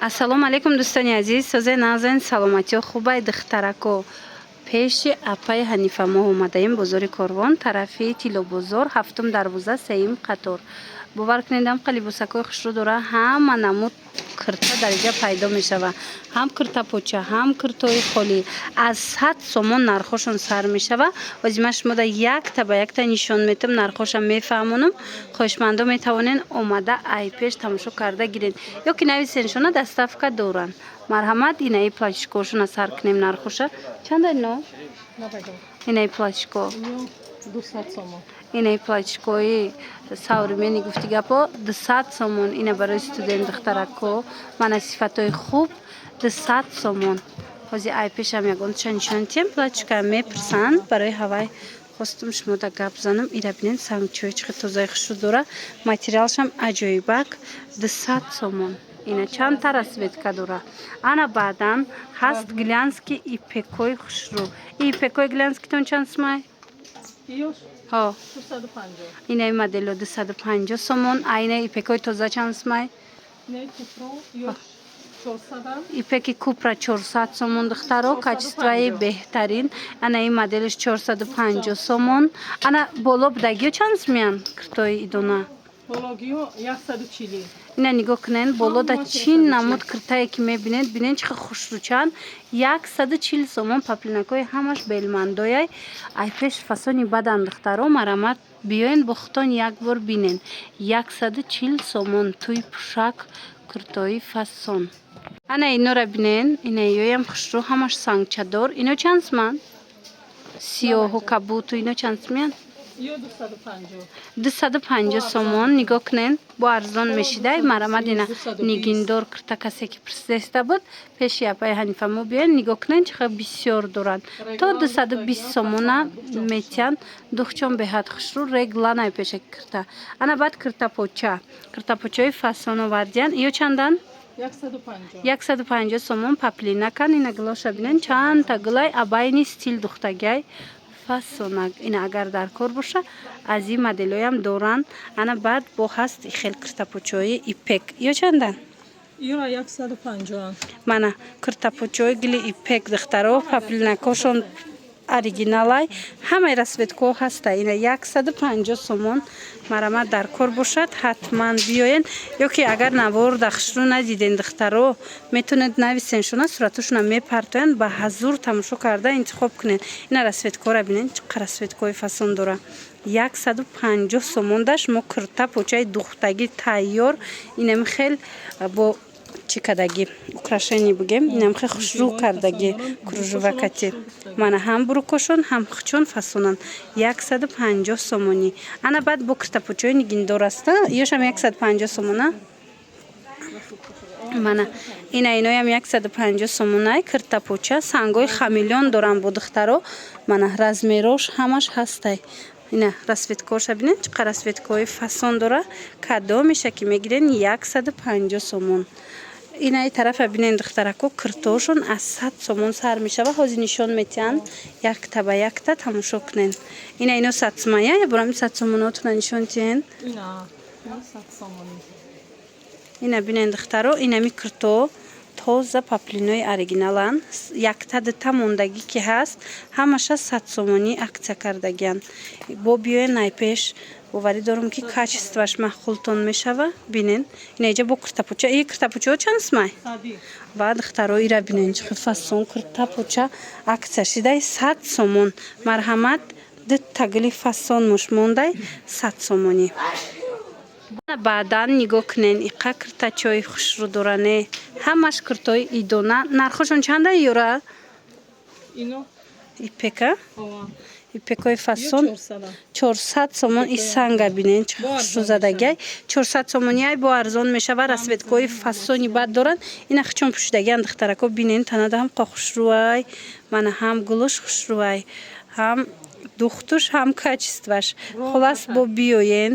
ассалому алайкум дӯстони азиз, созаи назани саломатиё хубай духтарако. пеши апаи Ҳанифа моҳ омадаем бозори Корвон, тарафи Тилобозор, ҳафтум дарвоза, сеюм қатор. бовар кунед ҳам либосакҳои хушрӯ дора, ҳама намуд кирта дар инҷа пайдо мешава. ҳам киртапоча, ҳам киртои холӣ аз 100 сомон нархошон сар мешава. ҳозир ман шумода якта ба якта нишон метам, нархоша мефаҳмонам. хоҳишмандо метавонен омада ай пеш тамошо карда гирен. ё ки нависен шона доставка доран. марҳамат, инаи платишкошона сар кунем нархоша. Чанда ино? Инаи платишко 200 сомон. инаи платишкои савримени гуфти гапо 200 сомон. ина барои студент духтарако мана сифатои хуб 200 сомон. ҳозир ай пешам ягонча нишон тем платишка мепирсанд барои ҳавай хостум шумода гап занам. ира бинен сангчой чӣ қадр тозаи хушрӯ дора, материалшам аҷоибак 200 сомон. ина чандта расветка дора. ана баъдан ҳаст глянски ипекои хушрӯ. Ипекои глянскитон чанд сомай? Ёш ҳо 250. инаи модело 250 сомон. айнаи ипекои тоза чанд сомай? Не купро ёш 400. ипеки купра 400 сомон духтаро, качествои беҳтарин. ана ин моделиш 450 сомон. ана боло будагиё чанд сомиян киртои идона? Бологиё 140. ина нигоҳ кунен болода чин намуд киртае ки мебинед, бинен чихел хушрӯчанд 140 сомон. паплинакои ҳамаш белмандояй ай пеш фасони бадан духтаро. марамат биёен бо хутон як бор бинен 140 сомон туи пӯшак киртои фасон. ана инора бинен, ина ёям хушрӯ ҳамаш сангчадор. ино чанд соман? сиёҳу кабуту ино чанд сомиян? Ё 250. 250 сомон. нигоҳ кунен бо арзон мешидай. марамад ина нигиндор кирта касе ки пирсиста буд пеши апаи Ҳанифа мо биёен. нигоҳ кунен чихел бисёр доранд. то 220 сомона метиян духчон беҳад хушрӯ регланай пеша кирта. ана баъд киртапоча, киртапочаи фасоновардиян. ё чандан? 150. 150 сомон. паплинакан. ина гилоша бинен чандта гилай абайни стил духтагай фасонак. ина агар дар кор боша аз ин моделоям доранд. ана баъд бо ҳаст хел киртапочаи ипек. ё чандан? Юра 150. мана киртапочаи гили ипек духтаро, паплинакошон оригиналай, ҳамаи расветкоҳо ҳаста. ина 150 сомон. марамат дар кор бошад ҳатман биёен. ё ки агар наворда хушрӯ надиден духтаро, метавонед нависен шона суратошона мепартоянд, ба ҳазур тамошо карда интихоб кунен. ина расветкора бинен чӣ қадр расветкои фасон дора. 150 сомон дашт. мо кирта почаи духтагӣ тайёр. инам хел бо чӣ кардагӣ украшение бугем. инам хел хушрӯ кардагӣ кружевакати. мана ҳам бурукошон ҳам хучон фасонанд 150 сомонӣ. ана баъд бо киртапочаи нигиндор аста. ёшам 150 сомона. мана ина иноям 150 сомонай киртапоча. сангои хамелеон дорам бо духтаро. мана размерош ҳамаш ҳастай. ина расветкоша бинен чӣ қадр расветкои фасон дора. кадо меша ки мегирен 150 сомон. инаи тарафа бинен духтарако киртоошон аз 100 сомон сар мешава. ҳозир нишон метиҳанд якта ба якта тамошо кунен. ино 100 сомония я бурам 100 сомонотуна нишон тиҳен. Ина 100 сомон. ина бинен духтаро, инами кирто тоза паплинои оригиналан. якта дита мондагӣ ки ҳаст ҳамаша 100 сомонӣ аксия кардагиян. бо биёен айпеш боварӣ дорам ки качестваш маъқултон мешава. бинен ина иҷа бо киртапоча. и киртапочаҳо чанд сомай? баъд духтаро ира бинен чӣ қадр фасон киртапоча аксия шидай 100 сомон. марҳамат дита гили фасон мош мондай 100 сомонӣ. баъдан нигоҳ кунен иқа киртачои хушрӯ доране. ҳамаш киртои идона. нархошон чанда юра? Ино ипека ова ипекои фасон 400 сомон. и санга бинен чӣ хушрӯ задагиай 400 сомониай бо арзон мешава. расветкои фасони бад доранд. ина хичон пӯшидагиан духтарако бинен танада ҳам қа хушрӯай. мана ҳам гулуш хушрӯай, ҳам духтуш ҳам качестваш. хулас бо биёен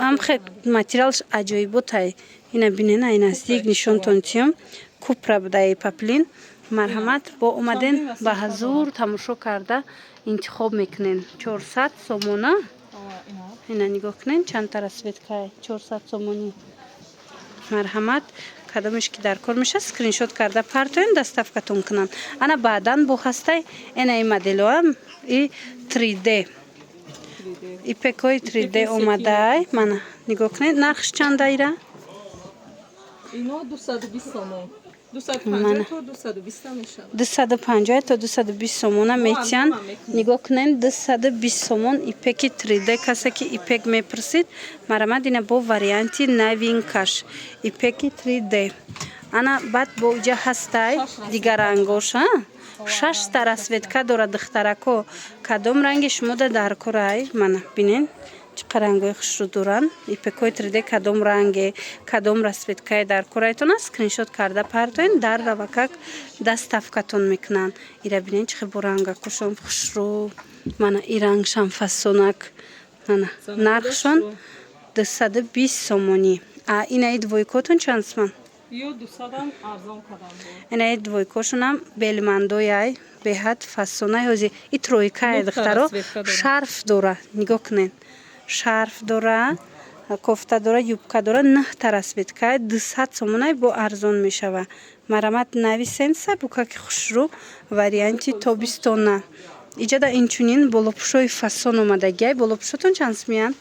ҳам хел материалш аҷоиботай. ина бинен ай наздик нишонтон тиём купра будаи паплин. марҳамат бо омаден ба ҳазур тамошо карда интихоб мекунен. 400 сомона. ина нигоҳ кунен чандта расветкаи 400 сомонӣ. марҳамат кадомиш ки дар кор мешад скриншот карда партоен доставкатон кунанд. Ана баъдан бо ҳастай энаи моделоам и 3D ипекои 3D омадай. Мана нигоҳ кунед. Нархш чанда ира? Ино 220 сомон. 250 то 220 мешавад. 250 то 220 сомона метиан. Нигоҳ кунед 220 сомон ипеки 3D. Касе ки ипек мепурсид марамад ина бо варианти новинкаш ипеки 3D. Ана баъд бо иҷа ҳастай дигар рангош 6 та расветка дорад духтарако. Кадом ранги шумода дар корай? Мана бинен чӣ рангои хушрӯ доранд. Ипекои 3D кадом ранге, кадом расветкае дар корайтон аст скриншот карда партоен дар равакак доставкатон мекунанд. Ира бинен чӣ бо рангакушон хушрӯ. Мана и рангшам фасонак. Мана нархшон 220 сомонӣ. Инаи двойкотон чанд сомон? Ё 200 арзон кардам. Инаи двойкошунам белмандояй беҳад фасонаи ҳози и тройкае духтаро шарф дора. Нигоҳ кунед. Шарф дора, кофта дора, юбка дора, 9 та расветка 200 сомонай бо арзон мешава. Марамад нависен сабукаки хушрӯ варианти тобистона. Иҷада инчунин болопӯшои фасон омадагиай. Болопӯшотон чанд сомиянд?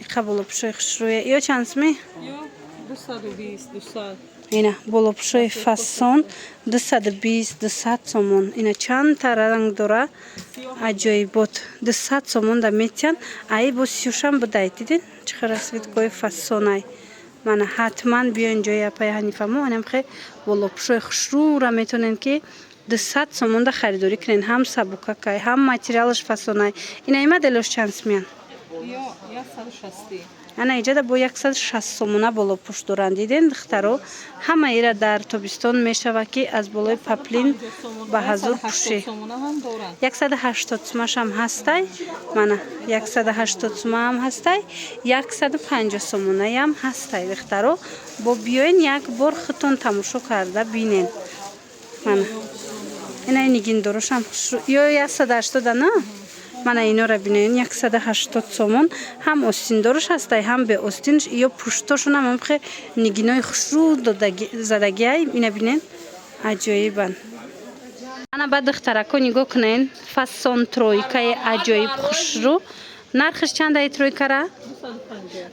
Иқа болопӯшои хушрӯе. Ё чанд соми? Ё 220 200. Ина болопӯшои фасон 220 200 сомон. Ина чанд та ранг дора? Аҷоибот 200 сомон да метиан. Аи бо сиюшам будай. Дидин чӣ расветкои фасонай. Мана ҳатман биёин ҷои апай ҳанифамо. Инам хе болопӯшои хушрӯра метонен ки 200 сомон да харидорӣ кунен. Ҳам сабукакай, ҳам материалаш фасонай. Инаи моделош чанд сомиянд? Ё 160. Ана иҷада бо 160 сомона болопӯш доранд. Диден духтаро ҳама ира дар тобистон мешава ки аз болои паплин ба ҳазур пӯшӣ. 180 сомашам ҳастай. Мана 180 сомаам ҳастай. 150 сомонаям ҳастай духтаро. Бо биёин як бор худтон тамошо карда бинен. Мана инаи нигиндорошам хушрӯ. Ё 180 на? Мана инора бинен 180 сомон. Ҳам остиндорш ҳастай, ҳам бе остинш. Ё пуштошунам ҳам хе нигинои хушрӯ задагиай. Ина бинен аҷоибан. Ана баъд духтарако нигоҳ кунен. Фасон тройкаи аҷоиб хушрӯ. Нархш чандаи тройкара?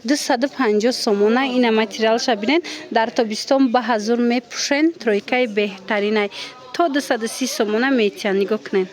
250 сомона. Ина материалша бинен дар тобистон ба ҳазур мепӯшен. Тройкаи беҳтаринай. То 230 сомона метиан. Нигоҳ кунен.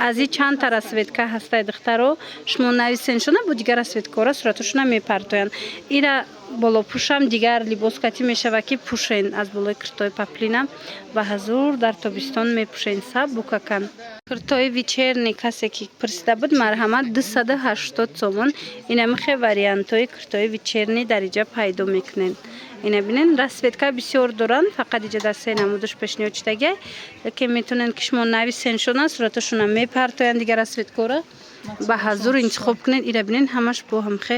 Аз и чанд та расветка ҳастай духтаро шумо нависеншона бо дигар расветкора суратошона мепартоянд. Ира болопӯшам дигар либоскатӣ мешава ки пӯшен аз болои киртои паплинам ба ҳазур дар тобистон мепӯшен сабукакан. Киртои вечерни касе ки пурсида буд марҳамат 280 сомон. Ина михе вариантои киртои вечерни дар иҷа пайдо мекунен. Ина бинен расветка бисёр доранд. Фақат иҷада се намудаш пешниҳод шудагиай. Ки метонен ки шумо нависеншона сураташона мепартоянд дигар расветкора ба ҳазур интихоб кунед. Ира бинен ҳамаш бо ҳамхе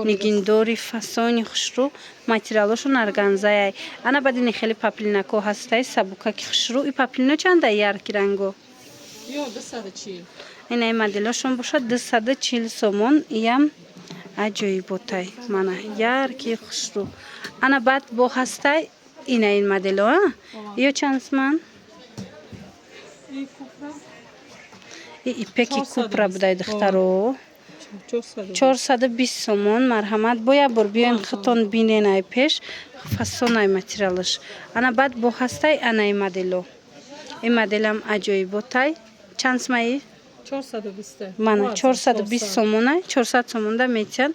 нигиндори фасони хушрӯ материалошон органзаяй. Ана баъд ини хеле паплинако ҳастай сабукаки хушрӯ. И паплино чанда ярки ранго? Ё 240. Инаи моделошон бошад 240 сомон. Иям аҷоиботай. Мана ярки хушрӯ. Ана баъд бо ҳастай инаин модело ё чанд сомон? Ипеки купра будай духтаро 420 сомон. Марҳамат бо як бор биёин худтон бинен ай пеш фасонай материалаш. Ана баъд бо ҳастай анаи модело. Ин моделам аҷоиботай. Чанд сомаи? 420. Мана 420 сомонай. 400 сомонда метиан.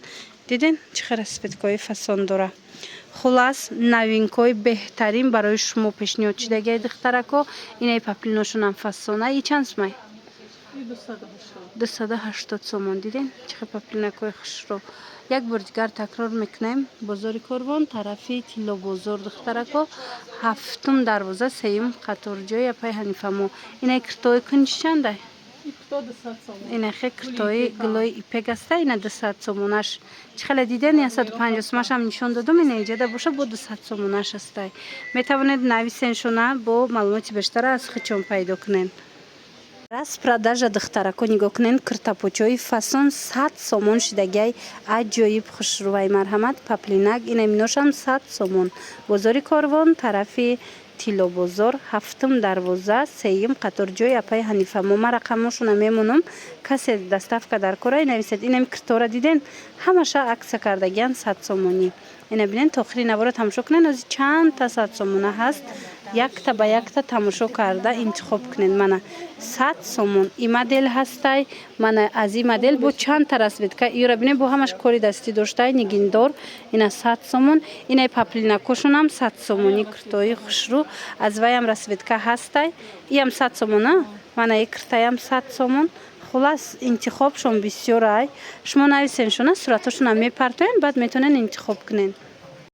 Диден чӣ расветкои фасон дора. Хулас новинкои беҳтарин барои шумо пешниҳод шудагиай духтарако. Инаи паплиношунам фасона. И чанд сомай? 280 сомон. Диден чӣ паплинакои хушрӯ. Як бор дигар такрор мекунем. Бозори Корвон тарафи Тилло бозор духтарако 7-ум дарвоза 3-ум қаторҷои апай ҳанифамо. Инаи киртои кунҷи чандай? Ина хе киртои гулои ипек аста. Ина 200 сомонаш. Чихеле диден 150 сомашам нишон додум. Ина иҷада боша бо 200 сомонаш астай. Метавонед нависеншона бо маълумоти бештар аз хичон пайдо кунед. распродажа духтарако нигоҳ кунед. Киртапочаи фасон 100 сомон шидагай аҷоиб хушрӯвай марҳамат паплинак ина миношам 100 сомон. Бозори Корвон тарафи Тилобозор 7 дарвоза 3 қатор ҷои апай Ҳанифа. Мо рақамошона мемонам. Касе доставка дар кора нависед. Ина киртора диден ҳамаша акса кардагиан 100 сомонӣ. Ина бинен то охири навора тамошо кунед. Ози чанд та 100 сомона ҳаст. Якта ба якта тамошо карда интихоб кунед. Мана 100 сомон и модел ҳастай. Мана аз ин модел бо чанд та расветка ира бинед бо ҳамаш кори дастӣ доштай нигиндор. Ина 100 сомон. Ина паплинакошонам 100 сомони киртои хушрӯ. Аз ваям расветка ҳастай. Иам 100 сомона. Мана киртаям 100 сомон. Хулас интихобшон бисёр ай. Шумо нависен шуна суратошона мепартоен баъд метонен интихоб кунен.